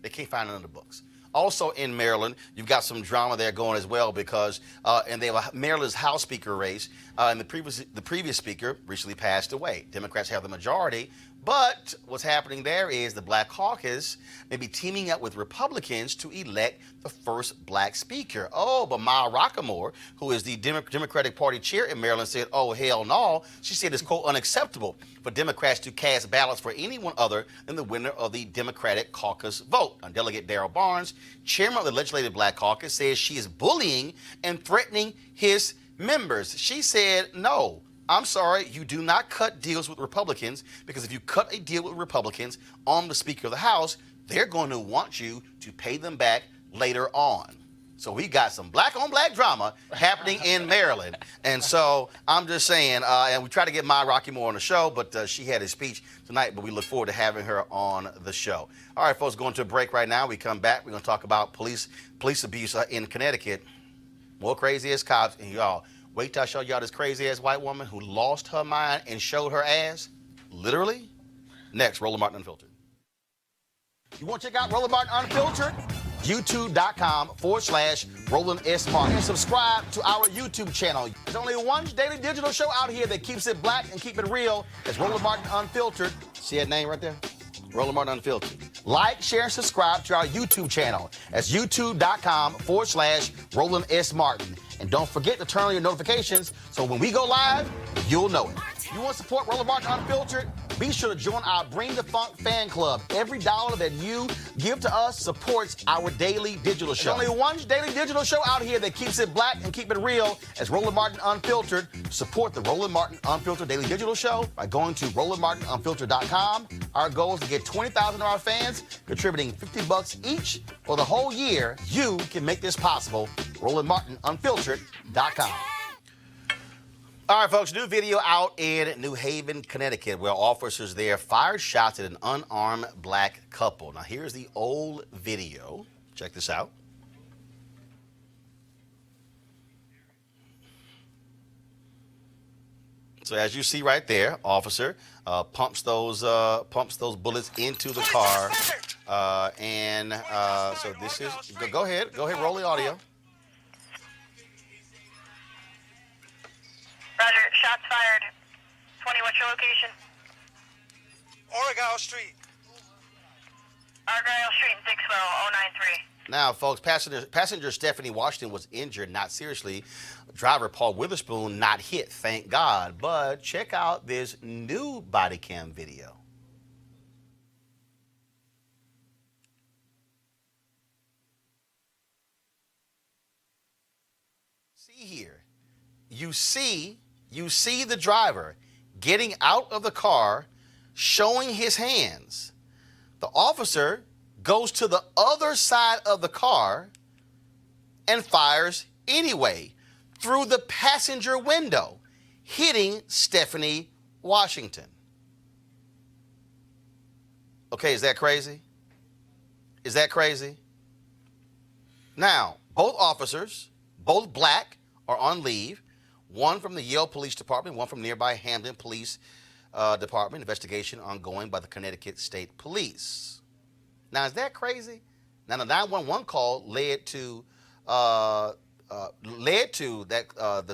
They can't find none of the books. Also in Maryland, you've got some drama there going as well because, and they have Maryland's House Speaker race, and the previous Speaker recently passed away. Democrats have the majority, but what's happening there is the Black Caucus may be teaming up with Republicans to elect the first Black Speaker. Oh, but Maya Rockamore, who is the Democratic Party chair in Maryland, said, oh, hell no. She said it's, quote, unacceptable for Democrats to cast ballots for anyone other than the winner of the Democratic caucus vote. And Delegate Darrell Barnes, chairman of the Legislative Black Caucus, says she is bullying and threatening his members. She said, no, I'm sorry, you do not cut deals with Republicans, because if you cut a deal with Republicans on the Speaker of the House, they're going to want you to pay them back later on. So we got some black on black drama happening in Maryland. And so I'm just saying, and we tried to get Maya Rockamore on the show, but she had a speech tonight, but we look forward to having her on the show. All right, folks, going to a break right now. We come back, we're going to talk about police abuse in Connecticut. More crazy as cops, and y'all, wait till I show y'all this crazy-ass white woman who lost her mind and showed her ass, literally. Next, Roland Martin Unfiltered. You want to check out Roland Martin Unfiltered? YouTube.com/Roland S. Martin. And subscribe to our YouTube channel. There's only one daily digital show out here that keeps it black and keep it real. It's Roland Martin Unfiltered. See that name right there? Roland Martin Unfiltered. Like, share, and subscribe to our YouTube channel. That's youtube.com/Roland S. Martin. And don't forget to turn on your notifications so when we go live, you'll know it. You want to support Roland Martin Unfiltered? Be sure to join our Bring the Funk fan club. Every dollar that you give to us supports our daily digital show. There's only one daily digital show out here that keeps it black and keep it real. As Roland Martin Unfiltered. Support the Roland Martin Unfiltered daily digital show by going to RolandMartinUnfiltered.com. Our goal is to get 20,000 of our fans contributing $50 each for the whole year. You can make this possible. RolandMartinUnfiltered.com. All right, folks, new video out in New Haven, Connecticut, where officers there fired shots at an unarmed black couple. Now, here's the old video. Check this out. So as you see right there, officer pumps those bullets into the car. So this is, go ahead, roll the audio. Roger, shots fired. 20, what's your location? Argyle Street. Argyle Street in Dixwell, 093. Now, folks, passenger Stephanie Washington was injured, not seriously. Driver Paul Witherspoon not hit, thank God. But check out this new body cam video. See here, you see the driver getting out of the car, showing his hands. The officer goes to the other side of the car and fires anyway through the passenger window, hitting Stephanie Washington. Okay, is that crazy? Is that crazy? Now, both officers, both black, are on leave. One from the Yale Police Department, one from nearby Hamden Police Department. Investigation ongoing by the Connecticut State Police. Now, is that crazy? Now, the 911 call led to the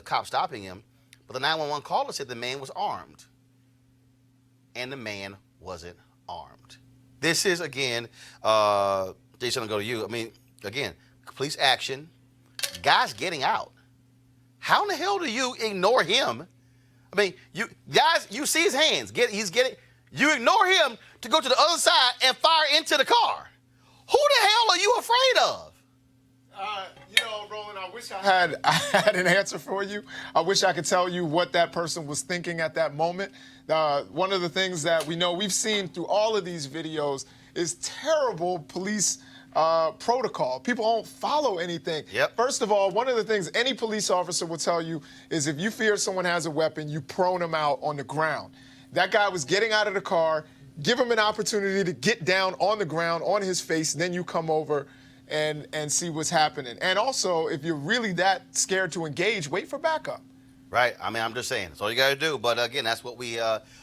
cop stopping him, but the 911 caller said the man was armed, and the man wasn't armed. This is, again, Jason, I'll go to you. I mean, again, police action, guys getting out. How in the hell do you ignore him? I mean, you guys, you see his hands. You ignore him to go to the other side and fire into the car. Who the hell are you afraid of? Roland, I wish I had an answer for you. I wish I could tell you what that person was thinking at that moment. One of the things that we've seen through all of these videos is terrible police protocol. People don't follow anything. Yep. First of all, one of the things any police officer will tell you is if you fear someone has a weapon, you prone them out on the ground. That guy was getting out of the car. Give him an opportunity to get down on the ground, on his face, then you come over and see what's happening. And also, if you're really that scared to engage, wait for backup. Right. I mean, I'm just saying. That's all you got to do. But again, that's what we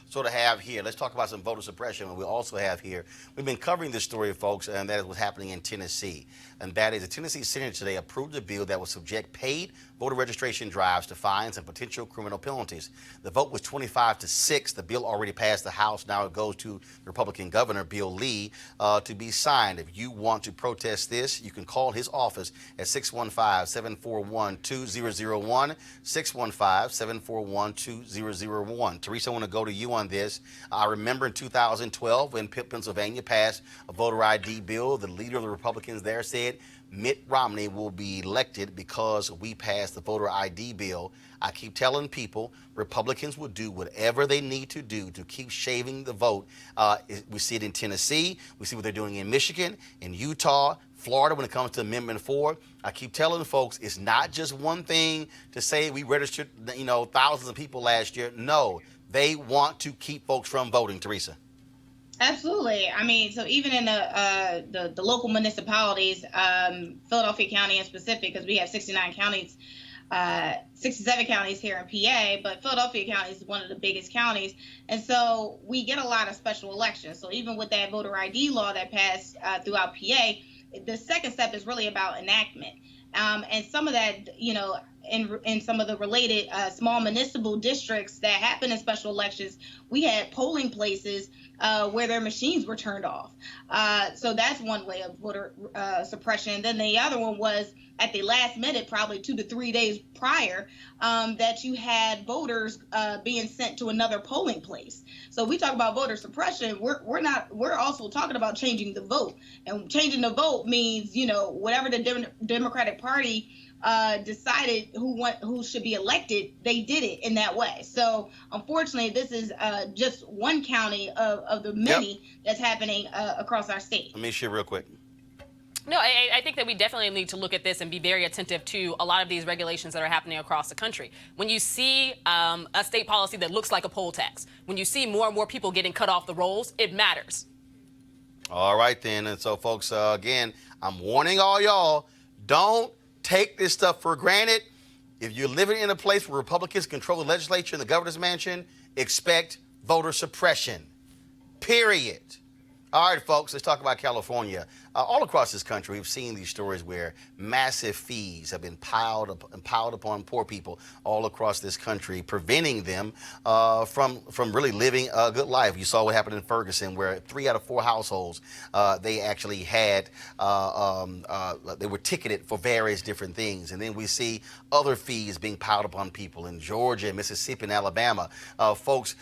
sort of have here. Let's talk about some voter suppression. We also have here, we've been covering this story, folks, and that is what's happening in Tennessee. And that is the Tennessee Senate today approved a bill that will subject paid voter registration drives to fines and potential criminal penalties. The vote was 25-6. The bill already passed the House. Now it goes to Republican Governor Bill Lee to be signed. If you want to protest this, you can call his office at 615-741-2001, 615-741-2001. Teresa, I want to go to you on this. I remember in 2012 when Pennsylvania passed a voter ID bill, the leader of the Republicans there said Mitt Romney will be elected because we passed the voter ID bill. I keep telling people Republicans will do whatever they need to do to keep shaving the vote. We see it in Tennessee. We see what they're doing in Michigan, in Utah, Florida when it comes to Amendment 4. I keep telling folks it's not just one thing to say we registered, thousands of people last year. No, they want to keep folks from voting, Teresa. Absolutely. I mean, so even in the local municipalities, Philadelphia County in specific, because we have 69 counties, 67 counties here in PA, but Philadelphia County is one of the biggest counties. And so we get a lot of special elections. So even with that voter ID law that passed throughout PA, the second step is really about enactment. And some of that, in some of the related small municipal districts that happen in special elections, we had polling places where their machines were turned off. So that's one way of voter suppression. Then the other one was at the last minute, probably 2 to 3 days prior, that you had voters being sent to another polling place. So we talk about voter suppression. We're also talking about changing the vote, and changing the vote means whatever the Democratic Party decided who should be elected, they did it in that way. So unfortunately, this is just one county of the many that's happening across our state. Let me share real quick. No, I think that we definitely need to look at this and be very attentive to a lot of these regulations that are happening across the country. When you see a state policy that looks like a poll tax, when you see more and more people getting cut off the rolls, it matters. All right, then. And so, folks, again, I'm warning all y'all, don't take this stuff for granted. If you're living in a place where Republicans control the legislature and the governor's mansion, expect voter suppression, period. All right, folks, let's talk about California. All across this country, we've seen these stories where massive fees have been piled upon poor people all across this country, preventing them from really living a good life. You saw what happened in Ferguson, where 3 out of 4 households, they actually had, they were ticketed for various different things. And then we see other fees being piled upon people in Georgia, Mississippi, and Alabama. Folks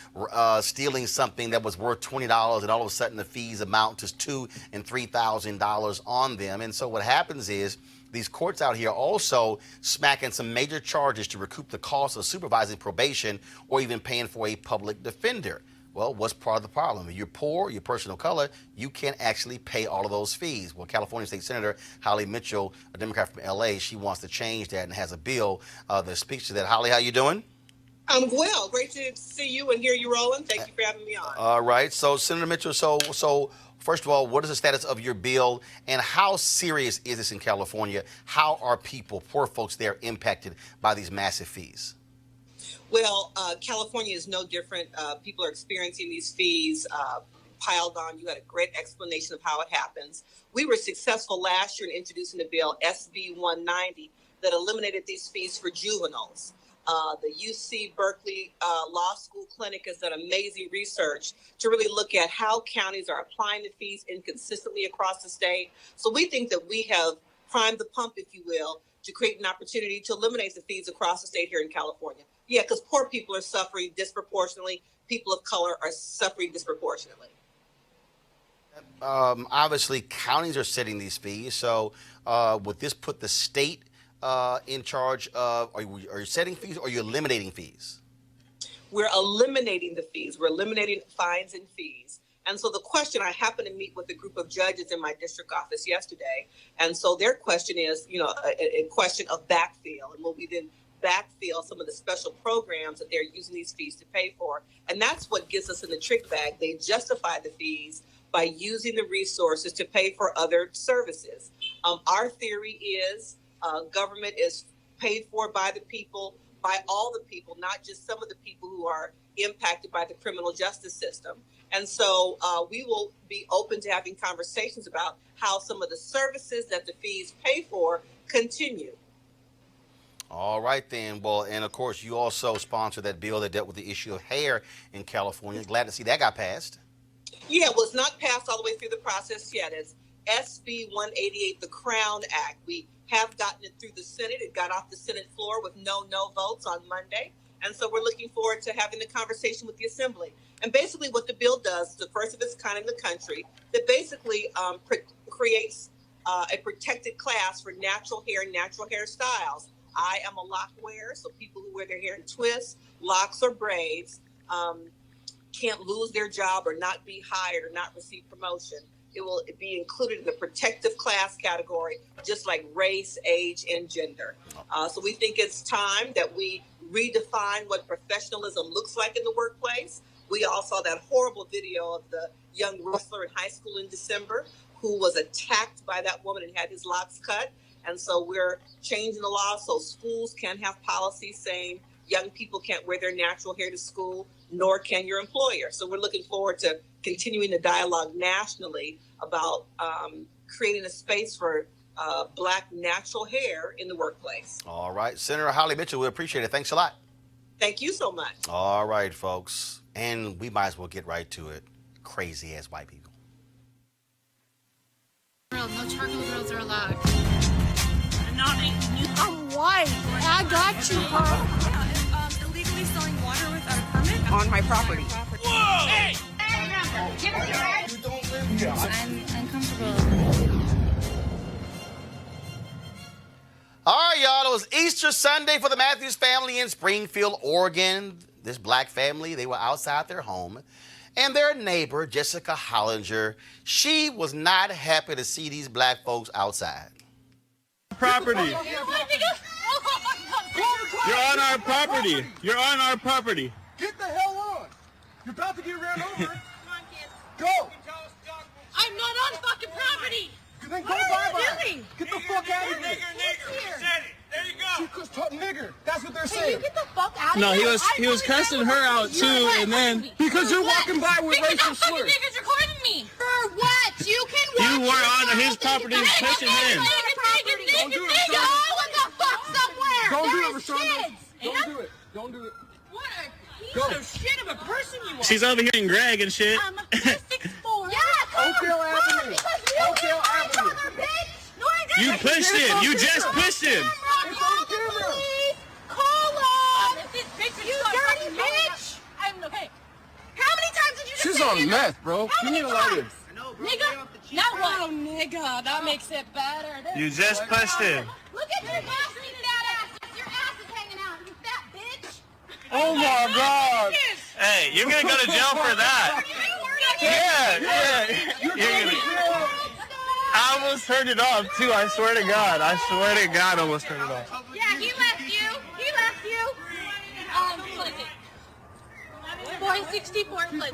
stealing something that was worth $20, and all of a sudden the fees amount to $2,000 and $3,000 on them. And so what happens is these courts out here also smacking some major charges to recoup the cost of supervising probation or even paying for a public defender. Well, what's part of the problem? If you're poor, you're a person of color, you can't actually pay all of those fees. Well, California State Senator Holly Mitchell, a Democrat from LA, she wants to change that and has a bill that speaks to that. Holly, how you doing? I'm well. Great to see you and hear you, Roland. Thank you for having me on. All right. So, Senator Mitchell, so first of all, what is the status of your bill, and how serious is this in California? How are people, poor folks there, impacted by these massive fees? Well, California is no different. People are experiencing these fees piled on. You had a great explanation of how it happens. We were successful last year in introducing the bill SB 190 that eliminated these fees for juveniles. The UC Berkeley Law School Clinic has done amazing research to really look at how counties are applying the fees inconsistently across the state. So we think that we have primed the pump, if you will, to create an opportunity to eliminate the fees across the state here in California. Yeah, because poor people are suffering disproportionately. People of color are suffering disproportionately. Obviously, counties are setting these fees. So would this put the state in charge of, are you setting fees or are you eliminating fees? We're eliminating the fees. We're eliminating fines and fees. And so the question, I happened to meet with a group of judges in my district office yesterday. And so their question is, a question of backfill. And will we then backfill some of the special programs that they're using these fees to pay for? And that's what gets us in the trick bag. They justify the fees by using the resources to pay for other services. Our theory is government is paid for by the people. by all the people, not just some of the people who are impacted by the criminal justice system. And so we will be open to having conversations about how some of the services that the fees pay for continue. All right, then. Well, and of course, you also sponsored that bill that dealt with the issue of hair in California. Glad to see that got passed. Yeah, well, it's not passed all the way through the process yet. It's SB 188, the Crown Act. We have gotten it through the Senate. It got off the Senate floor with no votes on Monday. And so we're looking forward to having the conversation with the Assembly. And basically what the bill does, the first of its kind in the country, that basically creates a protected class for natural hair and natural hairstyles. I am a lock wearer, so people who wear their hair in twists, locks, or braids can't lose their job or not be hired or not receive promotion. It will be included in the protective class category, just like race, age, and gender. So we think it's time that we redefine what professionalism looks like in the workplace. We all saw that horrible video of the young wrestler in high school in December who was attacked by that woman and had his locks cut. And so we're changing the law so schools can have policies saying young people can't wear their natural hair to school, nor can your employer. So we're looking forward to continuing the dialogue nationally about creating a space for Black natural hair in the workplace. All right. Senator Holly Mitchell, we appreciate it. Thanks a lot. Thank you so much. All right, folks. And we might as well get right to it. Crazy ass white people. No charcoal grills are allowed. I'm white. I got you, bro. Illegally selling water without a permit on my property. Whoa! Hey! You don't live here. I'm uncomfortable. All right, y'all. It was Easter Sunday for the Matthews family in Springfield, Oregon. This Black family, they were outside their home. And their neighbor, Jessica Hollinger, she was not happy to see these Black folks outside. Property. You're on our property. You're on our property. Get the hell on. You're about to get ran over. Come on, kids. Go. I'm not on fucking property. Then go What are you bye-bye. doing? Get the fuck out of here. Nigger. Said it. There you go. She just talk nigger. That's what they're Hey, saying. you get the fuck out of No, here. he was cussing her out too, and then Because you're walking by with Because racial that fucking slurs. nigga's recording me. For what? You can you watch were on yourself. his property and Nigga, pushing him. Don't do it, Nigga, Rashawn. go in the fuck somewhere. Don't do it, There's Rashawn. kids. Don't do it. Don't do it. What a piece of shit of a person you are. She's over here in Greg and shit. I'm a 6'4". Yeah, call Oakdale her. Avenue. Because you Oakdale can't Avenue. call her, bitch. No, I didn't. You pushed him. You just pushed him. Call the police. Call them. You dirty bitch. I'm okay. How many times did you just She's say on nigga? meth, bro. How You many need a lighter. times? Nigga? Now what? Oh, nigga. That makes it better. You just pushed him. Look at your busted that ass. Your ass is hanging out. You fat bitch. Oh my God. Hey, you're gonna go to jail for that. Yeah. You're gonna. I almost turned it off too. I swear to God. I almost turned it off. Yeah, he left you. Flip it. Boy, 64, flip it.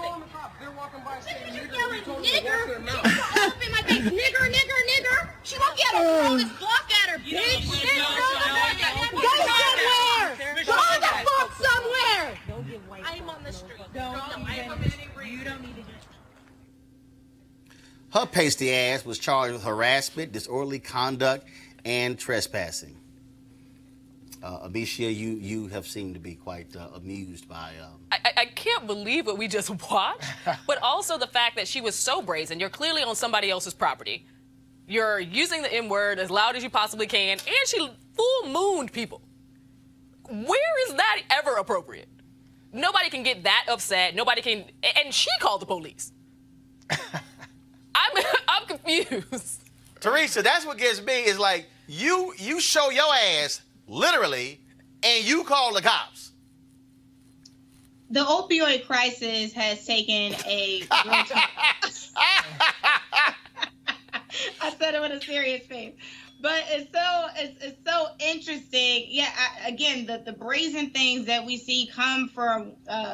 They're walking by saying You're nigger. yelling, We told them to nigger. wash their She mouth. got all up in my face. Nigger. She won't get her. Throw this block at her, bitch. Go somewhere. Go the fuck somewhere. I'm on the street. You don't need to do it. Her pasty ass was charged with harassment, disorderly conduct, and trespassing. Amisha, you have seemed to be quite amused by... I can't believe what we just watched, but also the fact that she was so brazen. You're clearly on somebody else's property. You're using the N-word as loud as you possibly can, and she full-mooned people. Where is that ever appropriate? Nobody can get that upset. Nobody can... And she called the police. I'm confused. Teresa, that's what gets me, is like, you show your ass, literally, and you call the cops. The opioid crisis has taken a I said it with a serious face. But it's so interesting. Yeah, again, the brazen things that we see come from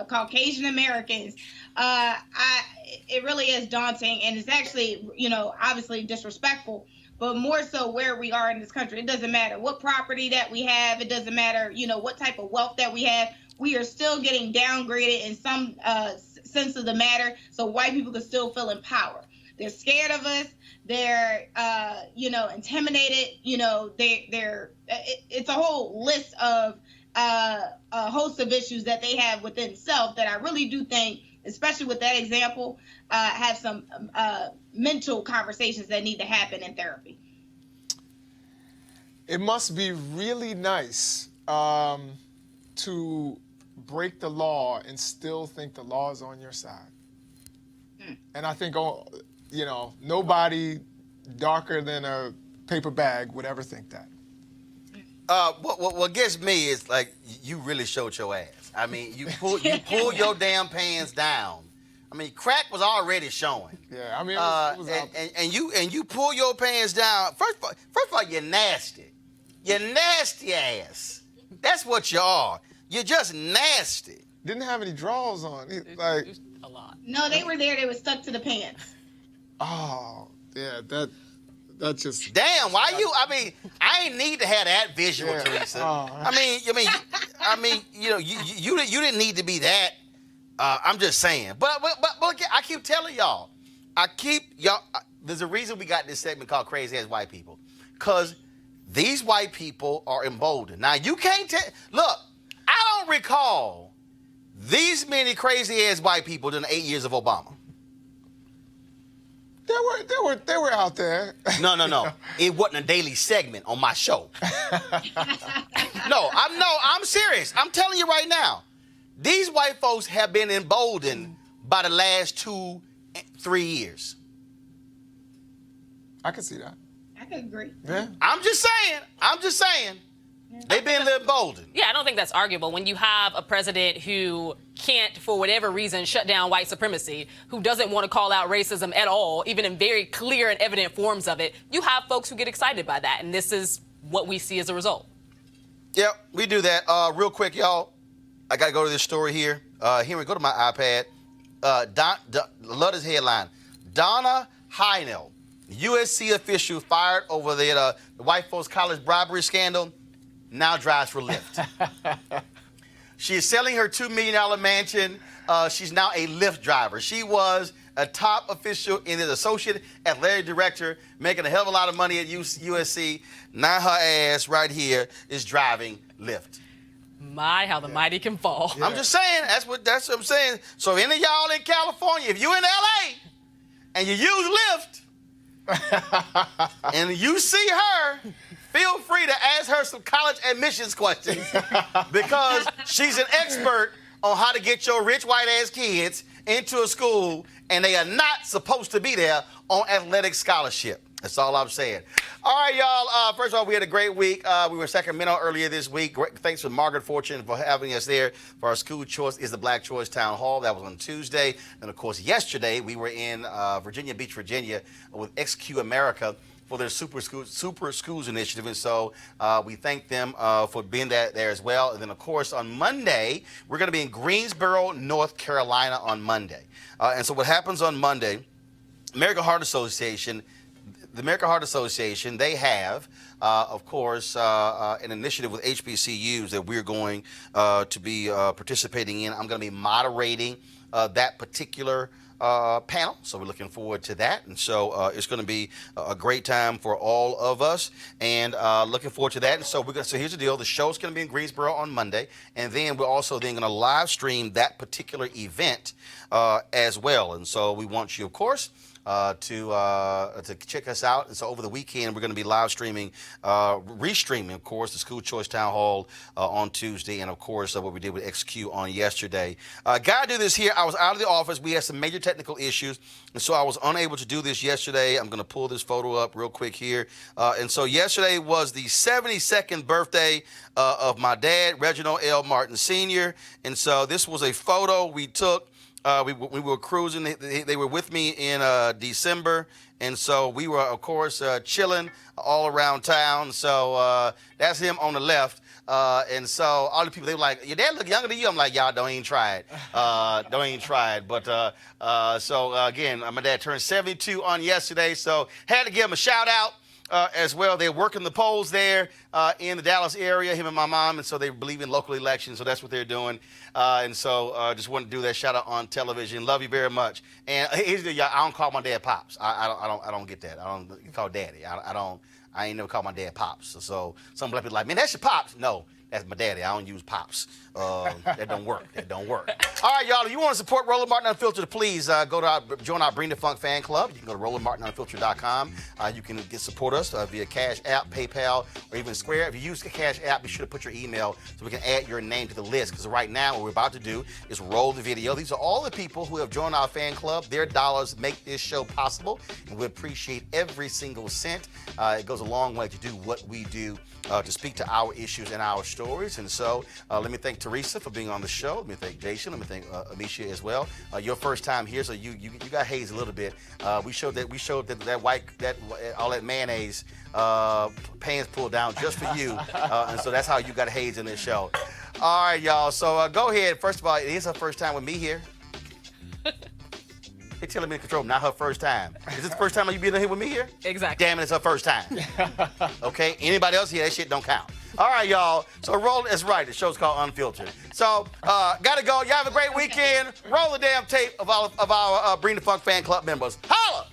Caucasian Americans, it really is daunting, and it's actually, obviously disrespectful. but more so where we are in this country. It doesn't matter what property that we have. It doesn't matter, what type of wealth that we have. We are still getting downgraded in some sense of the matter, so white people can still feel empowered. They're scared of us. They're, intimidated. It's a whole list of a host of issues that they have within self that I really do think, especially with that example, have some mental conversations that need to happen in therapy. It must be really nice to break the law and still think the law is on your side. And I think, nobody darker than a paper bag would ever think that. What gets me is, like, you really showed your ass. I mean, you pull your damn pants down. I mean, crack was already showing. Yeah, I mean, it was out. And you pull your pants down. First of all, you're nasty. You're nasty ass. That's what you are. You're just nasty. Didn't have any drawers on. Like, a lot. No, they were there. They were stuck to the pants. Oh, yeah, that just. Damn, why you? I mean, I ain't need to have that visual, Yeah. Teresa. Oh. I mean, you didn't need to be that. I'm just saying. But I keep telling y'all. There's a reason we got this segment called Crazy Ass White People, because these white people are emboldened. Now you can't tell. Look, I don't recall these many crazy ass white people during the 8 years of Obama. They were out there. No. It wasn't a daily segment on my show. No, I'm serious. I'm telling you right now. These white folks have been emboldened by the last 2-3 years. I can see that. I could agree. Yeah. I'm just saying. They've been emboldened. Yeah, I don't think that's arguable. When you have a president who can't, for whatever reason, shut down white supremacy, who doesn't want to call out racism at all, even in very clear and evident forms of it, you have folks who get excited by that, and this is what we see as a result. Yep, we do that. Real quick, y'all. I got to go to this story here. Henry, go to my iPad. Love this headline. Donna Hill, USC official fired over the white folks college bribery scandal, now drives for Lyft. She is selling her $2 million mansion. She's now a Lyft driver. She was a top official in the associate athletic director, making a hell of a lot of money at USC. Now her ass right here is driving Lyft. My, how the mighty can fall. Yeah. I'm just saying, that's what I'm saying. So any of y'all in California, if you in LA and you use Lyft and you see her, feel free to ask her some college admissions questions because she's an expert on how to get your rich white ass kids into a school, and they are not supposed to be there on athletic scholarship. That's all I'm saying. All right, y'all. First of all, we had a great week. We were in Sacramento earlier this week. Thanks to Margaret Fortune for having us there for our school choice is the Black Choice Town Hall. That was on Tuesday. And, of course, yesterday we were in Virginia Beach, Virginia with XQ America for their Super Schools Initiative. And so we thank them for being there as well. And then, of course, on Monday, we're going to be in Greensboro, North Carolina on Monday. And so what happens on Monday, American Heart Association, they have, of course, an initiative with HBCUs that we're going to be participating in. I'm going to be moderating that particular panel, so we're looking forward to that. And so it's going to be a great time for all of us, and looking forward to that. And so so here's the deal: the show's going to be in Greensboro on Monday, and then we're also then going to live stream that particular event as well. And so we want you, of course, to check us out. And so over the weekend, we're going to be live streaming, restreaming, of course, the School Choice Town Hall on Tuesday, and of course, what we did with XQ on yesterday. Got to do this here. I was out of the office. We had some major technical issues, and so I was unable to do this yesterday. I'm going to pull this photo up real quick here. And so yesterday was the 72nd birthday of my dad, Reginald L. Martin Sr., and so this was a photo we took. We were cruising. They were with me in December, and so we were, of course, chilling all around town. So that's him on the left. And so all the people, they were like, your dad look younger than you. I'm like, y'all don't even try it. Don't even try it. But so, again, my dad turned 72 on yesterday, so had to give him a shout out. as well. They're working the polls there in the Dallas area, him and my mom, and so they believe in local elections, so that's what they're doing. And so just wanted to do that shout out on television. Love you very much. And here's the, I don't call my dad Pops. I don't get that. I don't call Daddy. I ain't never called my dad Pops. So some black people like, man, that's your Pops. No. That's my daddy. I don't use Pops. That don't work. That don't work. All right, y'all. If you want to support Roland Martin Unfiltered, please join our Bring the Funk fan club. You can go to RolandMartinUnfiltered.com. You can support us via Cash App, PayPal, or even Square. If you use the Cash App, be sure to put your email so we can add your name to the list. Because right now, what we're about to do is roll the video. These are all the people who have joined our fan club. Their dollars make this show possible, and we appreciate every single cent. It goes a long way to do what we do. To speak to our issues and our stories. And so let me thank Teresa for being on the show. Let me thank Jason. Let me thank Amisha as well. Your first time here, so you got hazed a little bit. We showed that all that mayonnaise pants pulled down just for you. And so that's how you got hazed in this show. All right, y'all. So go ahead. First of all, it is her first time with me here. They're telling me to control, not her first time. Is this the first time you been in here with me here? Exactly. Damn it, it's her first time. Okay? Anybody else here, that shit don't count. All right, y'all. So Roland is right. The show's called Unfiltered. So, gotta go. Y'all have a great weekend. Roll the damn tape of our Bring the Funk fan club members. Holla!